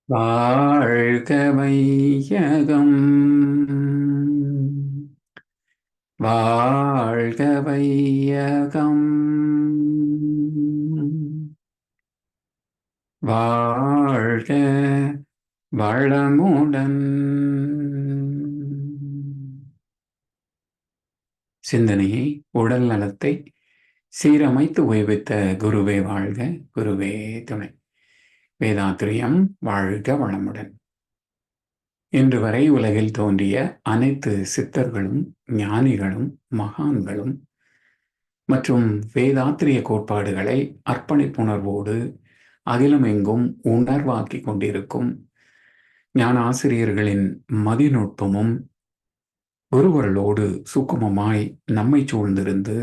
வாழ்க வையகம், வாழ்க வையகம், வாழ்க வளமுடன். சிந்தனையை, உடல் நலத்தை சீரமைத்து உய்வித்த குருவே வாழ்க, குருவே துணை. வேதாத்திரியம் வாழ்க வளமுடன். இன்று வரை உலகில் தோன்றிய அனைத்து சித்தர்களும் ஞானிகளும் மகான்களும் மற்றும் வேதாத்திரிய கோட்பாடுகளை அர்ப்பணிப்புணர்வோடு அகிலமெங்கும் உணர்வாக்கிக் கொண்டிருக்கும் ஞான ஆசிரியர்களின் மதிநுட்பமும் ஒருவர்களோடு சுக்குமமாய் நம்மை சூழ்ந்திருந்து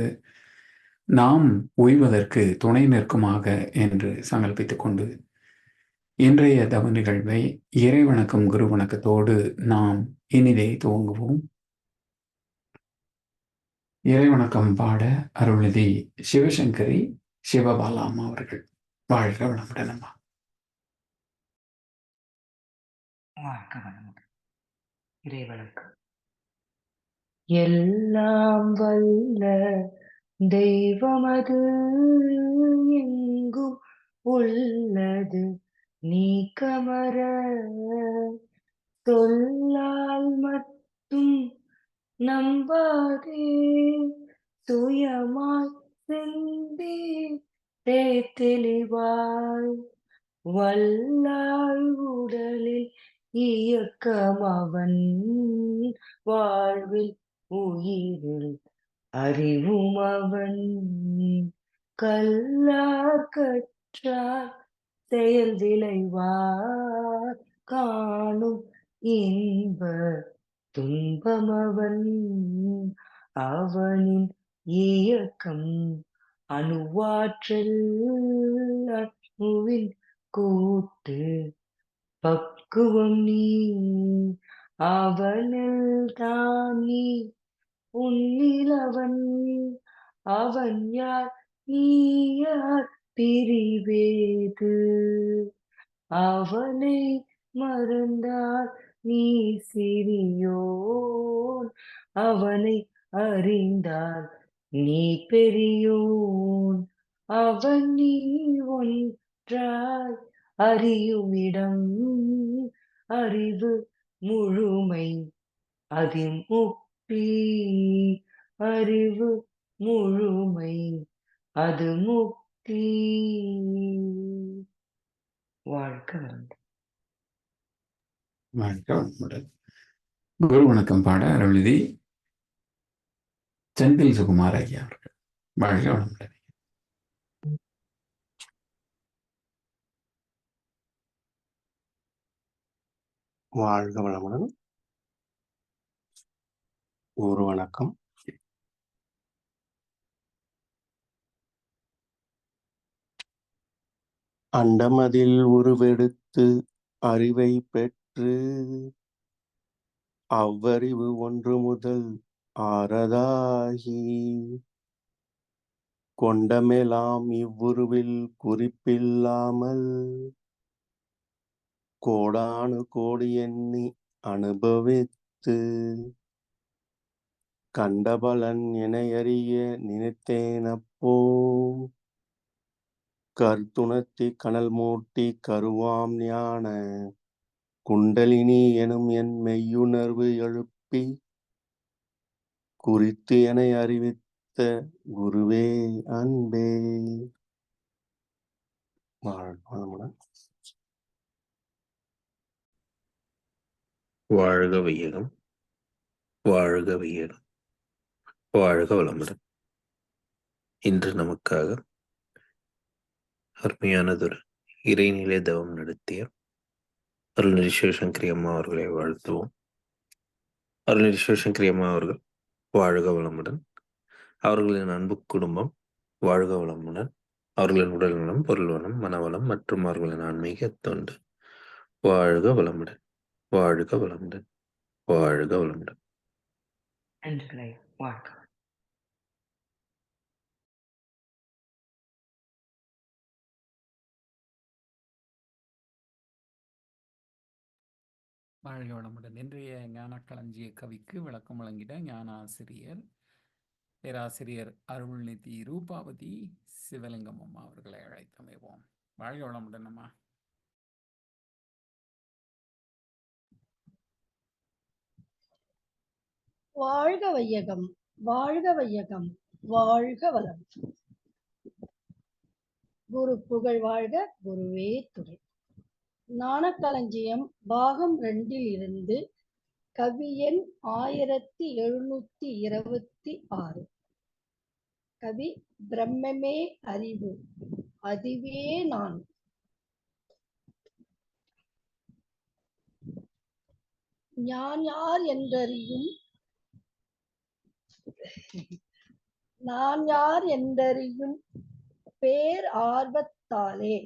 நாம் உய்வதற்கு துணை நிற்குமாக என்று சங்கல்பித்துக் கொண்டு இன்றைய தவ நிகழ்வை இறைவணக்கம் குரு வணக்கத்தோடு நாம் இனிதே துவங்குவோம். இறைவணக்கம் பாட அருள்நிதி சிவசங்கரி சிவபாலாமா அவர்கள். வாழ்க வளமுடன் அம்மா. வாழ்க வளமுடன். இறைவணக்கம். எல்லாம் வல்ல தெய்வமது எங்கும் உள்ளது நீக்கமர சொல்லால் மட்டும் நம்பாதே சுயமாய் செந்தே தெளிவாய் வல்லாய் உடலில் இயக்கம் அவன் வாழ்வில் உயிரில் அறிவும் அவன் கல்லார் கற்றார் செயல் விளைவார் காணும் இன்ப துன்பமவன் அவனின் இயக்கம் அணுவாற்றல் அணுவின் கூட்டு பக்குவம் நீ அவனில் தான் நீ உன்னில் அவன் யார் நீ யார் பிரிவேது அவனை மறந்தால் நீ சிறியோன் அவனை அறிந்தால் நீ பெரியோன் அவன் நீ ஒன்றாய் அறியுமிடம் அறிவு முழுமை அதிமுக்தி அறிவு முழுமை அது முக்தி. வாழ்க வளமுடன். குரு வணக்கம் பாட அருள்நிதி செந்தில் சுகுமார் ஐயா அவர்கள். வாழ்க வளமுடன். வாழ்க வளமுடன். ஒரு வணக்கம். அண்டமதில் உருவெடுத்து அறிவை பெற்று அவ்வறிவு ஒன்று முதல் ஆறதாகி கொண்டமெலாம் இவ்வுருவில் குறிப்பில்லாமல் கோடானு கோடி எண்ணி அனுபவித்து கண்டபலன் எனையறிய நினைத்தேனப்போ கர்த்துணர்த்தி கனல் மூட்டி கருவாம் ஞான குண்டலினி எனும் என் மெய்யுணர்வு எழுப்பி குறித்து என அறிவித்த குருவே அன்பே. வளமுடன். வாழ்க வையகம், வாழ்க வையகம், வாழ்க வளமுடன். இன்று நமக்காக அருமையானதொரு இறைநிலை தவம் நடத்திய அருள்நிதி சிவசங்கரி அம்மா அவர்களை வாழ்த்துவோம். அருள்நிதி சிவசங்கரி அம்மா அவர்கள் வாழ்க வளமுடன். அவர்களின் அன்பு குடும்பம் வாழ்க வளமுடன். அவர்களின் உடல் நலம், பொருள் வளம், மனவளம் மற்றும் அவர்களின் ஆன்மீக தொண்டு வாழ்க வளமுடன். வாழ்க வளமுடன். வாழ்க வளமுடன். நன்றிகளை. வாழ்க. வாழ்க வளமுடன். இன்றைய ஞானக்களஞ்சிய கவிக்கு விளக்கம் வழங்கிட ஞான ஆசிரியர் பேராசிரியர் அருள்நிதி ரூபாவதி சிவலிங்கம் அம்மா அவர்களை அழைத்தமைவோம். வாழ்க வளமுடன் அம்மா. வாழ்க வையகம், வாழ்க வையகம், வாழ்க வளம். குரு புகழ் வாழ்க, குருவே துணை. ஞானக்களஞ்சியம் பாகம் 2 இருந்து கவி எண் 1726. கவி பிரம்மமே அறிவு, அதுவே நான். நான் யார் என்றறியும் பேர் ஆர்வத்தாலே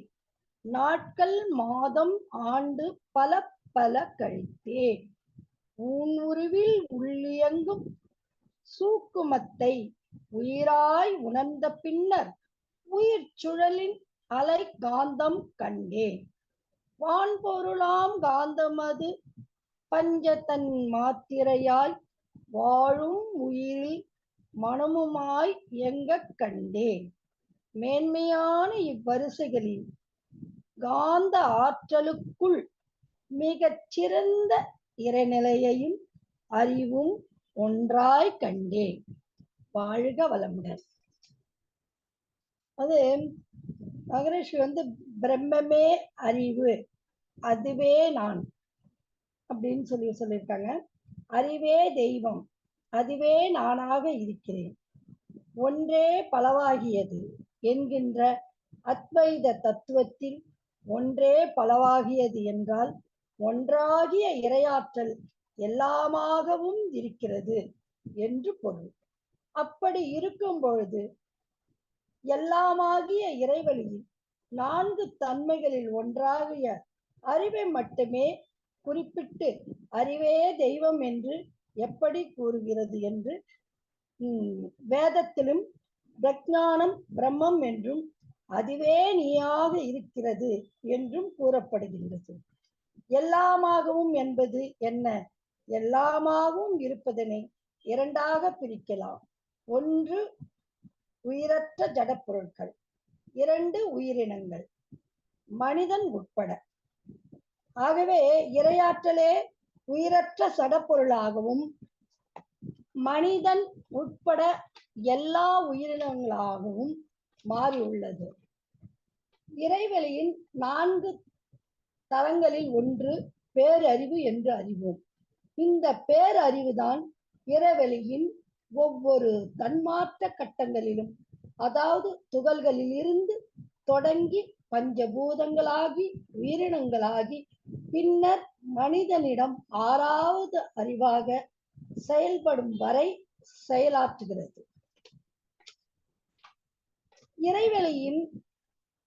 நாட்கள் மாதம் ஆண்டு பல பல கழித்தே உருவில் உள்ளியங்கும் சூக்குமத்தை உயிராய் உணர்ந்த பின்னர் உயிர் சுழலின் அலை காந்தம் கண்டேன். வான்பொருளாம் காந்தமது பஞ்சதன் மாத்திரையாய் வாழும் உயிரில் மனமுமாய் இயங்கக் கண்டேன். மேன்மையான இவ்வரிசைகளில் காந்த ஆற்றலுக்குள் மிகச் சிறந்த இறைநிலையையும் அறிவும் ஒன்றாய் கண்டேன். வாழ்க வளமுடன். அது மகரிஷி பிரம்மமே அறிவு, அதுவே நான் அப்படின்னு சொல்லியிருக்காங்க. அறிவே தெய்வம், அதுவே நானாக இருக்கிறேன். ஒன்றே பலவாகியது என்கின்ற அத்வைத தத்துவத்தில் ஒன்றே பலவாகியது என்றால் ஒன்றாகிய இறையாற்றல் எல்லாமாகவும் இருக்கிறது என்று பொருள். அப்படி இருக்கும் பொழுது எல்லாமாகிய இறைவழியில் 4 தன்மைகளில் ஒன்றாகிய அறிவை மட்டுமே குறிப்பிட்டு அறிவே தெய்வம் என்று எப்படி கூறுகிறது என்று வேதத்திலும் பிரஜானம் பிரம்மம் என்றும் அதுவே நீயாக இருக்கிறது என்றும் கூறப்படுகின்றது. எல்லாமாகவும் என்பது என்ன? எல்லாமாகவும் இருப்பதனை 2ஆக பிரிக்கலாம். 1 உயிரற்ற ஜட பொருட்கள், 2 உயிரினங்கள், மனிதன் உட்பட. ஆகவே இறையாற்றலே உயிரற்ற சடப்பொருளாகவும் மனிதன் உட்பட எல்லா உயிரினங்களாகவும் மாறியுள்ளது. இறைவெளியின் 4 தலங்களில் ஒன்று பேரறிவு என்று அறிவோம். இந்த பேரறிவுதான் இறைவெளியின் ஒவ்வொரு தன்மாற்ற கட்டங்களிலும், அதாவது துகள்களில் இருந்து தொடங்கி பஞ்சபூதங்களாகி உயிரினங்களாகி பின்னர் மனிதனிடம் 6வது அறிவாக செயல்படும் வரை செயலாற்றுகிறது. இறைவெளியின்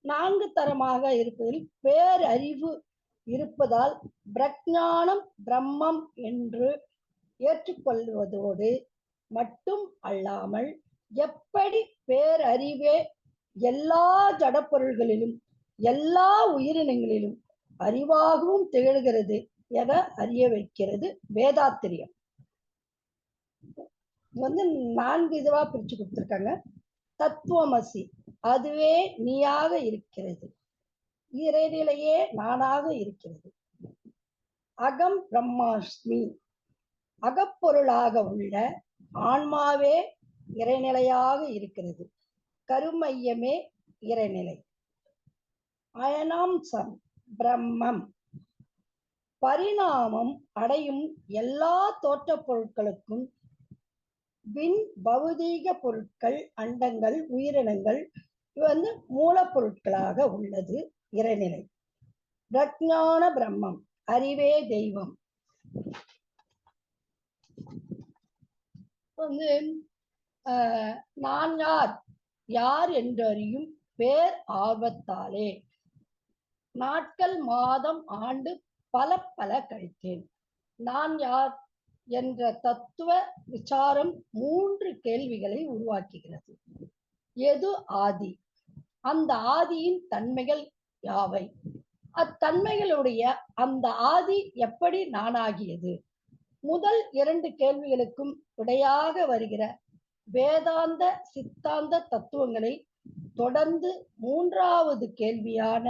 4 தரமாக இருப்பதில் பேரறிவு இருப்பதால் பிரஜானம் பிரம்மம் என்று ஏற்றுக்கொள்வதோடு மட்டும் அல்லாமல் எப்படி பேரறிவே எல்லா ஜடப்பொருள்களிலும் எல்லா உயிரினங்களிலும் அறிவாகவும் திகழ்கிறது என அறிய வைக்கிறது வேதாத்திரியம். 4 இதுவா பிரிச்சு கொடுத்திருக்காங்க. தத்துவமசி, அதுவே நீயாக இருக்கிறது, இறைநிலையே நானாக இருக்கிறது. அகம் பிரம்மாஸ்மி, அகப்பொருளாக உள்ள ஆன்மாவே இறைநிலையாக இருக்கிறது, கருமையமே இறைநிலை. அயனாம்சம் பிரம்மம், பரிணாமம் அடையும் எல்லா தோற்ற பொருட்களுக்கும் விண் பௌதீக பொருட்கள், அண்டங்கள், உயிரினங்கள் மூலப்பொருட்களாக உள்ளது இறைநிலை. பிரஜான பிரம்மம், அறிவே தெய்வம். நான் யார் என்றறியும் பேர் ஆர்வத்தாலே நாட்கள் மாதம் ஆண்டு பல பல கழித்தேன். நான் யார் என்ற தத்துவ விசாரம் 3 கேள்விகளை உருவாக்குகிறது. எது ஆதி? அந்த ஆதியின் தன்மைகள் யாவை? அத்தன்மைகளுடைய அந்த ஆதி எப்படி நானாகியது? முதல் 2 கேள்விகளுக்கும் விடையாக வருகிற வேதாந்த சித்தாந்த தத்துவங்களை தொடர்ந்து 3வது கேள்வியான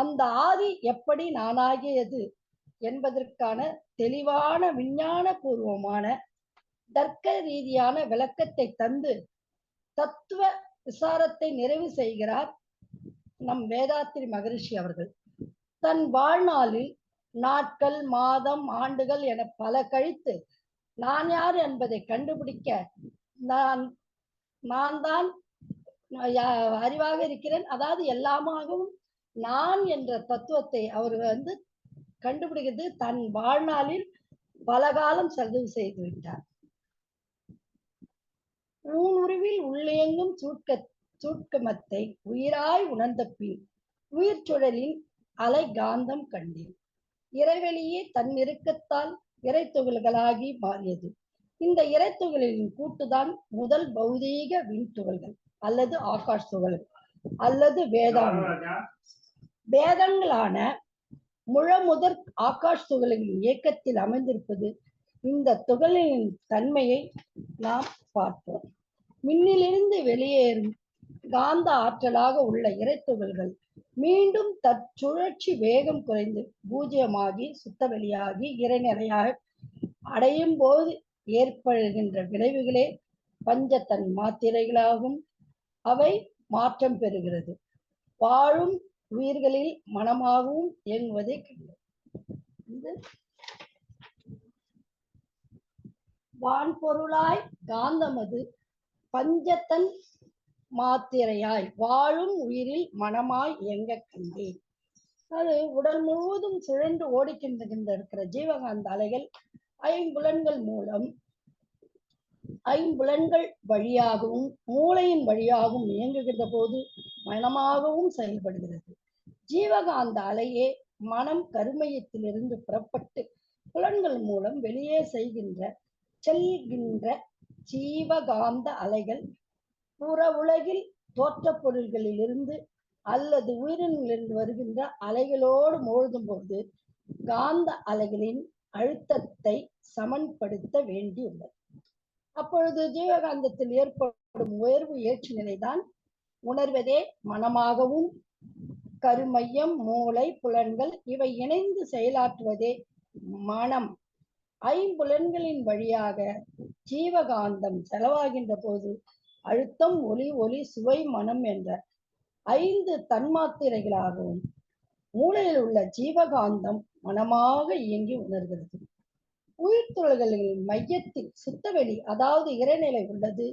அந்த ஆதி எப்படி நானாகியது என்பதற்கான தெளிவான விஞ்ஞான பூர்வமான தர்க்க ரீதியான விளக்கத்தை தந்து தத்துவ விசாரத்தை நிறைவு செய்கிறார் நம் வேதாத்திரி மகரிஷி அவர்கள். தன் வாழ்நாளில் நாட்கள், மாதம், ஆண்டுகள் என பல கழித்து நான் யார் என்பதை கண்டுபிடிக்க நான் தான் அறிவாக இருக்கிறேன், அதாவது எல்லாமாகவும் நான் என்ற தத்துவத்தை அவர் கண்டுபிடிக்கிறது தன் வாழ்நாளில் பல காலம் செலவு செய்து விட்டார். ஊனுருவில் உள்ளேங்கும் சூட்கமத்தை உயிராய் உணர்ந்த பின் உயிர் சுழலின் அலை காந்தம் கண்டேன். இறைவெளியே தன் நெருக்கத்தால் இறைத்துகள்களாகி மாறியது. இந்த இறைத்துகளின் கூட்டுதான் முதல் பௌதீக விண்துகள்கள் அல்லது ஆகாஷ் துகள்கள் அல்லது வேதங்களான முழமுதற் ஆகாஷ் துகளின் இயக்கத்தில் அமைந்திருப்பது. இந்த துகளின் தன்மையை நாம் பார்ப்போம். மின்னிலிருந்து வெளியேறும் காந்த ஆற்றலாக உள்ள இறைத்துகள்கள் மீண்டும் தற்சுழற்சி வேகம் குறைந்து பூஜ்யமாகி சுத்தவெளியாகி இறைநிலையாக அடையும் போது ஏற்படுகின்ற விளைவுகளே பஞ்சத்தன் மாத்திரைகளாகும். அவை மாற்றம் பெறுகிறது. வாழும் உயிர்களில் மனமாகவும் இயங்குவதை கண்டோம். வான்பொருளாய் காந்தமது பஞ்சத்தன் மாத்திரையாய் வாழும் உயிரில் மனமாய் இயங்க கண்டேன். அது உடல் முழுவதும் சுழன்று ஓடிக்கின்ற இருக்கிற ஜீவகாந்த அலைகள் ஐம்புலன்கள் வழியாகவும் மூளையின் வழியாகவும் இயங்குகின்ற போது மனமாகவும் செயல்படுகிறது. ஜீவகாந்த அலையே மனம் கருமையத்திலிருந்து புறப்பட்டு புலன்கள் மூலம் வெளியே செல்கின்ற ஜீவகாந்த அலைகள் புற உலகில் தோற்ற பொருள்களிலிருந்து அல்லது உயிரினங்களிலிருந்து வருகின்ற அலைகளோடு மோதும் போது காந்த அலைகளின் அழுத்தத்தை சமன்படுத்த வேண்டியுள்ளது. அப்பொழுது ஜீவகாந்தத்தில் ஏற்படும் உயர்வு ஏற்று நிலைதான் உணர்வதே மனமாகவும் கருமையம் மூளை புலன்கள் இவை இணைந்து செயலாற்றுவதே மனம். ஐம்புலன்களின் வழியாக ஜீவகாந்தம் செலவாகின்ற போது அழுத்தம் ஒளி சுவை மனம் என்ற 5 தன்மாத்திரைகளாகவும் மூளையில் உள்ள ஜீவகாந்தம் மனமாக இயங்கி உணர்கிறது. உயிர்த்துளர்களின் மையத்தில் சுத்தவெளி அதாவது இறைநிலை உள்ளது.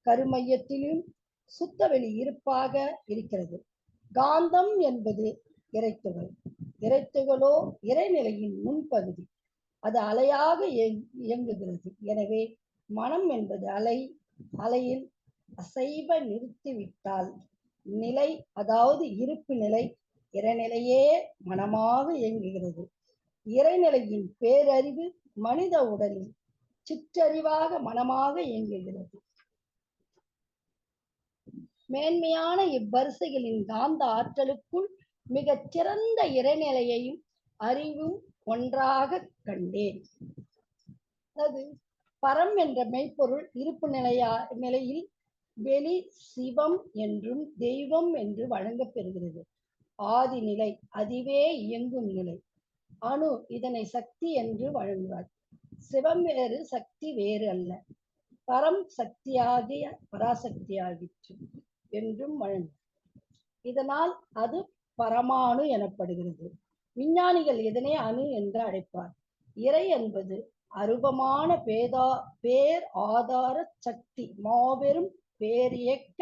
கருமையத்திலும் சுத்தவெளி இருப்பாக இருக்கிறது. காந்தம் என்பது இறைத்துகளோ இறைநிலையின் முன்பகுதி. அது அலையாக இயங்குகிறது. எனவே மனம் என்பது அலையில் அசைவ நிறுத்திவிட்டால் நிலை அதாவது இருப்பு நிலை இறைநிலையே மனமாக இயங்குகிறது. இறைநிலையின் பேரறிவு மனித உடலில் சிற்றறிவாக மனமாக இயங்குகிறது. மேன்மையான இவ்வரிசைகளின் காந்த ஆற்றலுக்குள் மிகச் சிறந்த இறைநிலையையும் அறிவும் ஒன்றாக கண்டேன். அது பரம் என்ற மெய்ப்பொருள் இருப்பு நிலையில் வெளி சிவம் என்றும் தெய்வம் என்று வழங்கப்பெறுகிறது. ஆதி நிலை அதுவே இயங்கும் நிலை. அணு இதனை சக்தி என்று வழங்குவார். சிவம் வேறு சக்தி வேறு அல்ல. பரம் சக்தியாகிய பராசக்தியாகிற்று என்றும் வழங்கும். இதனால் அது பரமாணு எனப்படுகிறது. விஞ்ஞானிகள் இதனை அணு என்று அழைப்பார். இறை என்பது அரூபமான பேர் ஆதார சக்தி, மாபெரும் பேரியக்க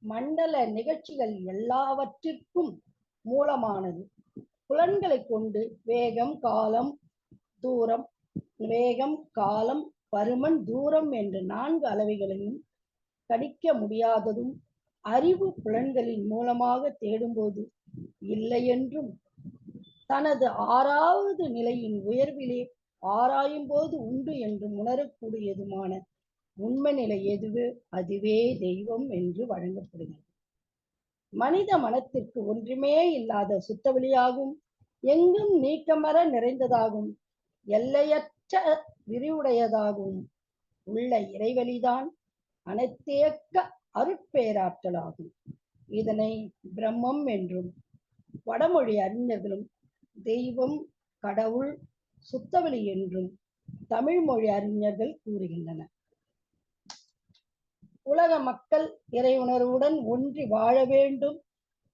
மண்டல நிகழ்ச்சிகள் எல்லாவற்றிற்கும் மூலமானது. புலன்களை கொண்டு வேகம் காலம் பருமன் தூரம் என்ற 4 அளவைகளையும் கணிக்க முடியாததும் அறிவு புலன்களின் மூலமாக தேடும்போது இல்லை என்றும் தனது 6வது நிலையின் உயர்விலே ஆராயும் போது உண்டு என்றும் உணரக்கூடியதுமான உண்மை நிலை எதுவே அதுவே தெய்வம் என்று வழங்கப்படுகிறது. மனித மனத்திற்கு ஒன்றுமே இல்லாத சுத்தவெளியாகும், எங்கும் நீக்கமர நிறைந்ததாகும், எல்லையற்ற விரிவுடையதாகும் உள்ள இறைவழிதான் அனைத்தேக்க அருட்பேராற்றலாகும். இதனை பிரம்மம் என்றும் வடமொழி அறிஞர்களும் தெய்வம், கடவுள், சுத்தவெளி என்றும் தமிழ் மொழி அறிஞர்கள் கூறுகின்றனர். உலக மக்கள் இறையுணர்வுடன் ஒன்றி வாழ வேண்டும்.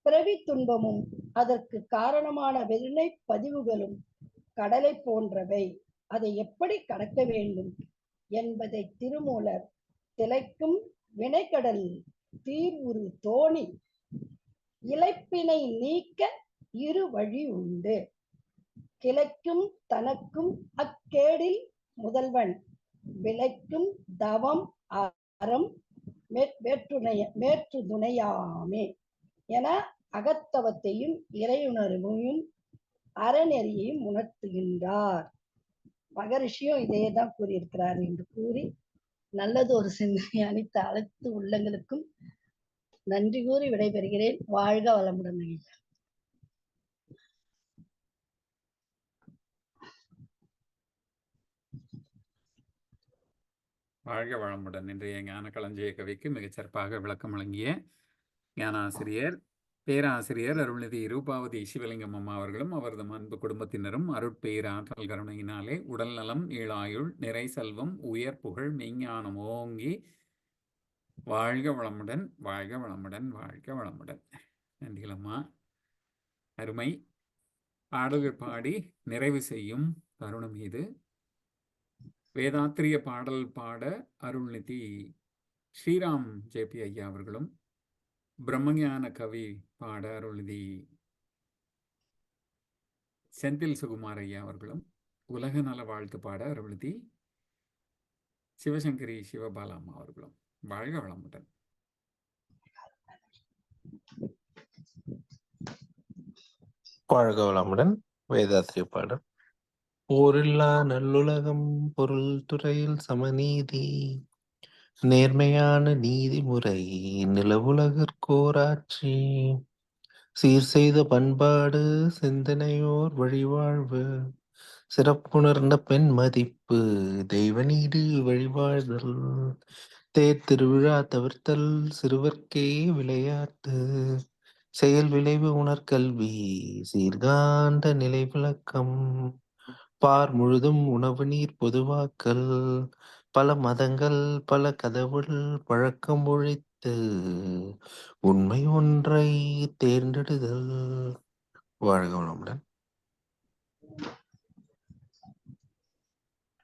பிறவி துன்பமும் அதற்கு காரணமான வினை பதிவுகளும் கடலை போன்றவை. அதை எப்படி கடக்க வேண்டும் என்பதை திருமூலர் திளைக்கும் வினைக்கடல் தீர்வுறு தோணி இழைப்பினை நீக்க இரு வழி உண்டு. கிளைக்கும் தனக்கும் அக்கேடில் முதல்வன் விளைக்கும் தவம் அறம் மேற்று துணையாமே என அகத்தவத்தையும் இறையுணர்வையும் அறநெறியையும் உணர்த்துகின்றார். மகரிஷியும் இதையேதான் கூறியிருக்கிறார் என்று கூறி நல்லது ஒரு சிந்தனை அளித்த அனைத்து உள்ளங்களுக்கும் நன்றி கூறி விடைபெறுகிறேன். வாழ்க வளமுடன். வாழ்க வளமுடன். இன்றைய ஞான களஞ்சிய கவிக்கு மிகச்சிறப்பாக விளக்கம் வழங்கிய ஞான ஆசிரியர் பேராசிரியர் அருள்நிதி ரூபாவதி சிவலிங்கம் அம்மா அவர்களும் அவரது அன்பு குடும்பத்தினரும் அருட்பேராற்றல் கருணையினாலே உடல் நலம், ஈழாயுள், நிறை செல்வம், உயர் புகழ், மெய்ஞானம் ஓங்கி வாழ்க வளமுடன், வாழ்க வளமுடன், வாழ்க வளமுடன். நன்றிகளம்மா. அருமை பாடல்கள் பாடி நிறைவு செய்யும் தருணம் இது. வேதாத்திரிய பாடல் பாட அருள்நிதி ஸ்ரீராம் ஜேபி ஐயா அவர்களும், பிரம்மஞான கவி பாட அருள்நிதி செந்தில் சுகுமார் ஐயா அவர்களும், உலக நல வாழ்த்து பாட அருள்நிதி சிவசங்கரி சிவபாலாமா அவர்களும். வாழ்க வளமுடன். வாழ்க வளமுடன். வேதாத்திரிய பாடல். போரில்லா நல்லுலகம், பொருள் துறையில் சமநீதி, நேர்மையான நீதிமுறை, நிலவுலகற்கோராட்சி, சீர் செய்த பண்பாடு, சிந்தனையோர் வழிவாழ்வு, சிறப்புணர்ந்த பெண் மதிப்பு, தெய்வ நீடு வழிவாழ்தல், தேர் திருவிழா தவிர்த்தல், சிறுவர்க்கே விளையாட்டு, செயல் விளைவு உணர்கல்வி, சீர்காந்த நிலை விளக்கம், பார் முழுதும் உணவு நீர் பொதுவாக்கல், பல மதங்கள் பல கதவுள் பழக்கம் ஒழித்து, உண்மை ஒன்றை தேர்ந்தெடுதல். வாழ்க வளமுடன்.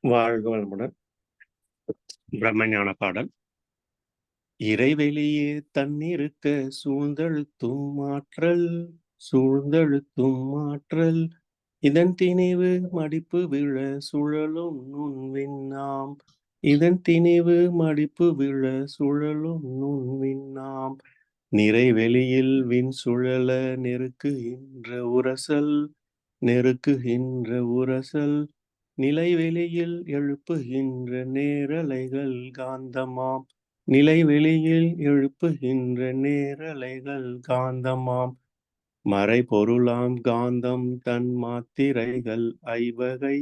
வாழ்க வளமுடன். பிரம்மஞான பாடல். இறைவெளியே தன்னிருக்க சூழ்ந்தழுத்தும் ஆற்றல், இதன் திணிவு மடிப்பு விழ சுழலும் நுண்விண்ணாம், நிறைவெளியில் விண் சுழல நெருக்குகின்ற உரசல், நிலைவெளியில் எழுப்புகின்ற நேரலைகள் காந்தமாம், மறைபொருளாம் காந்தம் தன் மாத்திரைகள் ஐவகை,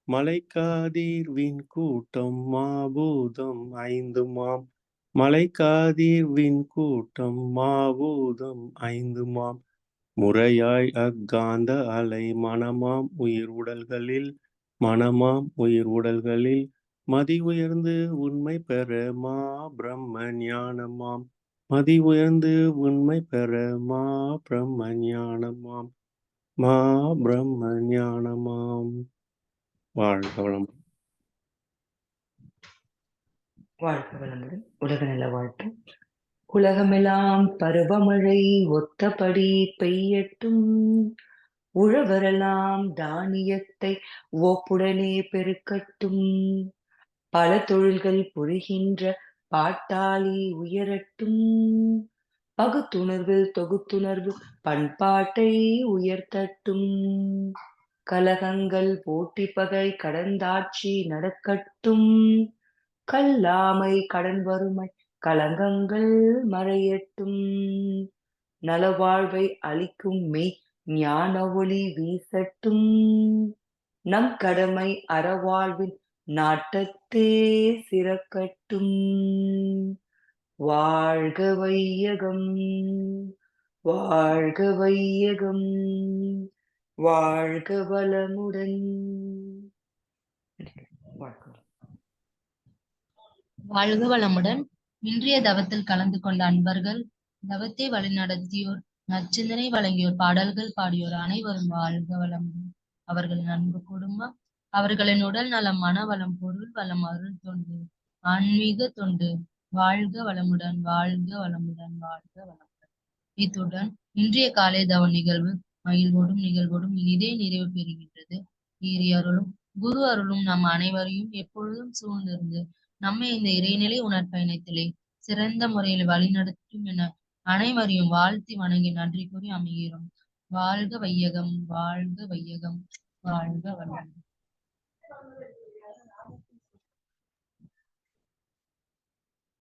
மலைக்காதீர் விண்கூட்டம் மாபூதம் ஐந்துமாம், முறையாய் அக்காந்த அலை மனமாம் உயிர் உடல்களில் மதி உயர்ந்து உண்மை பெற மா பிரம்ம ஞானமாம், வாழ்க வளம். வாழ்க வளமுடன். உலக நல வாழ்த்து. உலகமெல்லாம் பருவமழை ஒத்தபடி பெய்யட்டும், உழவரெல்லாம் தானியத்தை ஓப்புடனே பெருக்கட்டும், பல தொழில்கள் புரிகின்ற பாட்டாளி உயரட்டும், பகுத்துணர்வில் தொகுத்துணர்வு பண்பாட்டை உயர்த்தட்டும், கலகங்கள் போட்டி பகை கடந்தாட்சி நடக்கட்டும், கல்லாமை கடன் வறுமை களங்கங்கள் மறையட்டும். நலவாழ்வை அளிக்கும் மெய் ஞான ஒளி வீசட்டும். நம் கடமை அறவாழ்வின் நாட்டத்தே சிறக்கட்டும். வாழ்க வையகம், வாழ்க வையகம், வாழ்க வளமுடன். வாழ்க. வாழ்க வளமுடன். இன்றைய தவத்தில் கலந்து கொண்ட அன்பர்கள், தவத்தை வழிநடத்தியோர், நச்சிந்தனை வழங்கியோர், பாடல்கள் பாடியோர் அனைவரும் வாழ்க வளமுடன். அவர்களின் அன்பு குடும்பம், அவர்களின் உடல் நலம், மனவளம், பொருள் வளம், அருள் தொண்டு, ஆன்மீக தொண்டு வாழ்க வளமுடன், வாழ்க வளமுடன், வாழ்க வளமுடன். இத்துடன் இன்றைய காலை தவ நிகழ்வு மகிழ்வோடும் நிகழ்வோடும் இனிதே நிறைவு பெறுகின்றது. ஈரி அருளும் குரு அருளும் நம் அனைவரையும் எப்பொழுதும் சூழ்ந்திருந்து நம்மை இந்த இறைநிலை உணர்பயணத்திலே சிறந்த முறையில் வழிநடத்தும் என அனைவரையும் வாழ்த்தி வணங்கி நன்றி கூறி அமைகிறோம். வாழ்க வையகம், வாழ்க வையகம், வாழ்க வளமுடன்.